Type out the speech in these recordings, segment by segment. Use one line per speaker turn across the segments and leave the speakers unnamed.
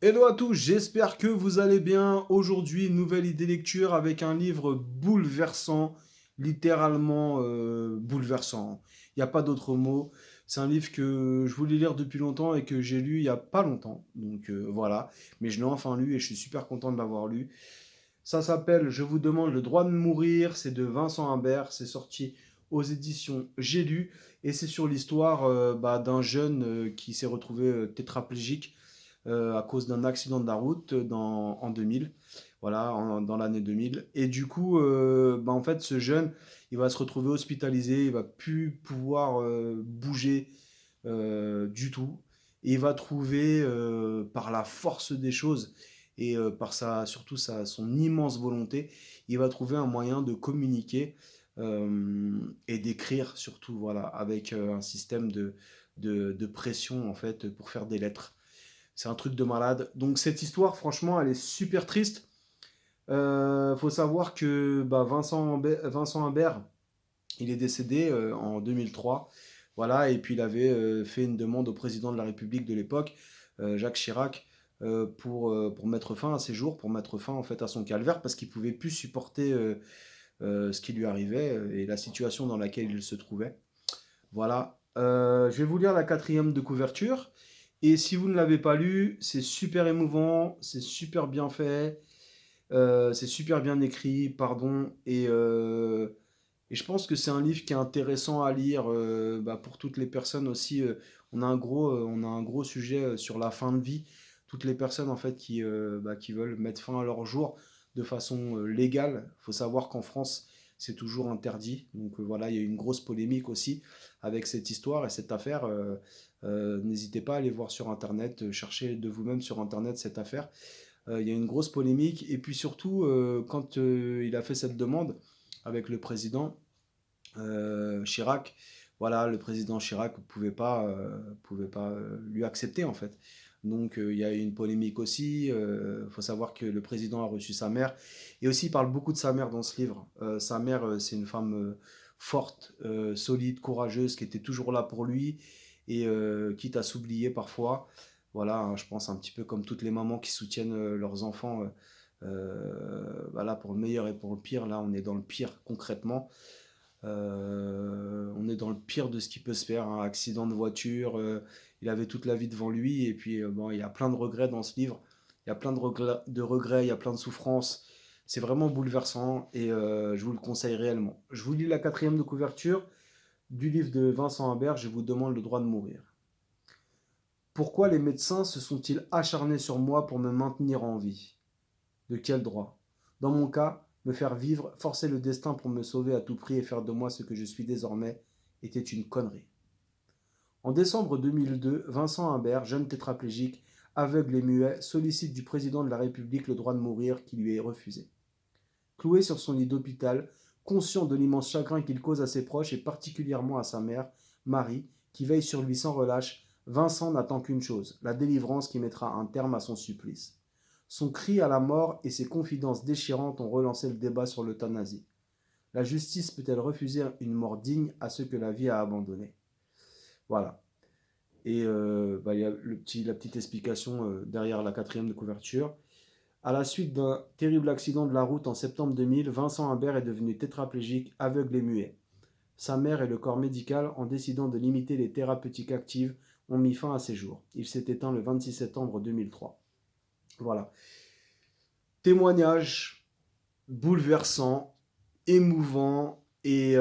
Hello à tous, j'espère que vous allez bien. Aujourd'hui, nouvelle idée lecture avec un livre bouleversant, littéralement bouleversant. Il n'y a pas d'autre mot. C'est un livre que je voulais lire depuis longtemps et que j'ai lu il n'y a pas longtemps. Donc voilà, mais je l'ai enfin lu et je suis super content de l'avoir lu. Ça s'appelle Je vous demande le droit de mourir, c'est de Vincent Humbert, c'est sorti aux éditions J'ai lu et c'est sur l'histoire d'un jeune qui s'est retrouvé tétraplégique à cause d'un accident de la route en 2000, voilà, dans l'année 2000. Et du coup, en fait, ce jeune, il va se retrouver hospitalisé, il va plus pouvoir bouger du tout. Et il va trouver, par la force des choses et par surtout son immense volonté, il va trouver un moyen de communiquer et d'écrire surtout, voilà, avec un système de pression en fait pour faire des lettres. C'est un truc de malade. Donc cette histoire, franchement, elle est super triste. Faut savoir que Vincent Humbert, il est décédé en 2003. Voilà, et puis il avait fait une demande au président de la République de l'époque, Jacques Chirac, pour mettre fin à ses jours, pour mettre fin en fait à son calvaire, parce qu'il pouvait plus supporter ce qui lui arrivait et la situation dans laquelle il se trouvait. Voilà. Je vais vous lire la quatrième de couverture. Et si vous ne l'avez pas lu, c'est super émouvant, c'est super bien fait, c'est super bien écrit, pardon. Et je pense que c'est un livre qui est intéressant à lire pour toutes les personnes aussi. On a un gros sujet sur la fin de vie. Toutes les personnes en fait qui veulent mettre fin à leur jour de façon légale. Il faut savoir qu'en France, c'est toujours interdit. Donc voilà, il y a eu une grosse polémique aussi avec cette histoire et cette affaire. N'hésitez pas à aller voir sur Internet, chercher de vous-même sur Internet cette affaire. Il y a une grosse polémique. Et puis surtout, quand il a fait cette demande avec le président Chirac, voilà, le président Chirac ne pouvait pas lui accepter en fait. Donc il y a eu une polémique aussi. Il faut savoir que le président a reçu sa mère. Et aussi, il parle beaucoup de sa mère dans ce livre. Sa mère, c'est une femme forte, solide, courageuse, qui était toujours là pour lui et quitte à s'oublier parfois. Voilà, hein, je pense un petit peu comme toutes les mamans qui soutiennent leurs enfants. Voilà, pour le meilleur et pour le pire. Là, on est dans le pire concrètement. On est dans le pire de ce qui peut se faire, un accident de voiture. Il avait toute la vie devant lui et puis bon, il y a plein de regrets dans ce livre. Il y a plein de regrets, il y a plein de souffrances. C'est vraiment bouleversant et je vous le conseille réellement. Je vous lis la quatrième de couverture du livre de Vincent Humbert, Je vous demande le droit de mourir. Pourquoi les médecins se sont-ils acharnés sur moi pour me maintenir en vie? De quel droit? Dans mon cas, me faire vivre, forcer le destin pour me sauver à tout prix et faire de moi ce que je suis désormais, était une connerie. En décembre 2002, Vincent Humbert, jeune tétraplégique, aveugle et muet, sollicite du président de la République le droit de mourir qui lui est refusé. Cloué sur son lit d'hôpital, conscient de l'immense chagrin qu'il cause à ses proches et particulièrement à sa mère, Marie, qui veille sur lui sans relâche, Vincent n'attend qu'une chose, la délivrance qui mettra un terme à son supplice. Son cri à la mort et ses confidences déchirantes ont relancé le débat sur l'euthanasie. La justice peut-elle refuser une mort digne à ceux que la vie a abandonnés? Voilà. Et il y a la petite explication derrière la quatrième de couverture. À la suite d'un terrible accident de la route en septembre 2000, Vincent Humbert est devenu tétraplégique, aveugle et muet. Sa mère et le corps médical, en décidant de limiter les thérapeutiques actives, ont mis fin à ses jours. Il s'est éteint le 26 septembre 2003. Voilà. Témoignage bouleversant, émouvant, et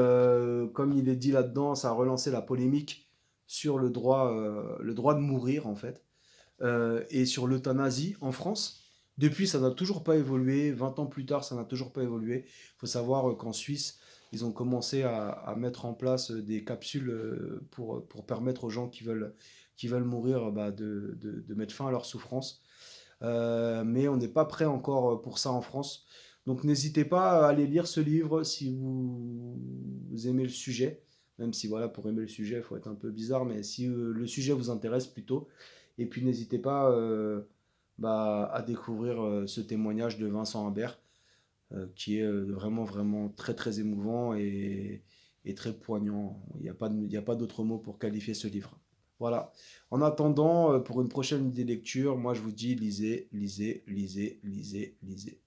comme il est dit là-dedans, ça a relancé la polémique sur le droit de mourir, en fait, et sur l'euthanasie en France. Depuis, ça n'a toujours pas évolué. 20 ans plus tard, ça n'a toujours pas évolué. Il faut savoir qu'en Suisse, ils ont commencé à mettre en place des capsules pour permettre aux gens qui veulent mourir de mettre fin à leur souffrance. Mais on n'est pas prêt encore pour ça en France. Donc n'hésitez pas à aller lire ce livre si vous aimez le sujet. Même si voilà, pour aimer le sujet, il faut être un peu bizarre, mais si le sujet vous intéresse plutôt. Et puis n'hésitez pas à découvrir ce témoignage de Vincent Humbert, qui est vraiment, vraiment très, très émouvant et très poignant. Il n'y a pas d'autre mot pour qualifier ce livre. Voilà. En attendant, pour une prochaine idée lecture, moi je vous dis lisez, lisez, lisez, lisez, lisez.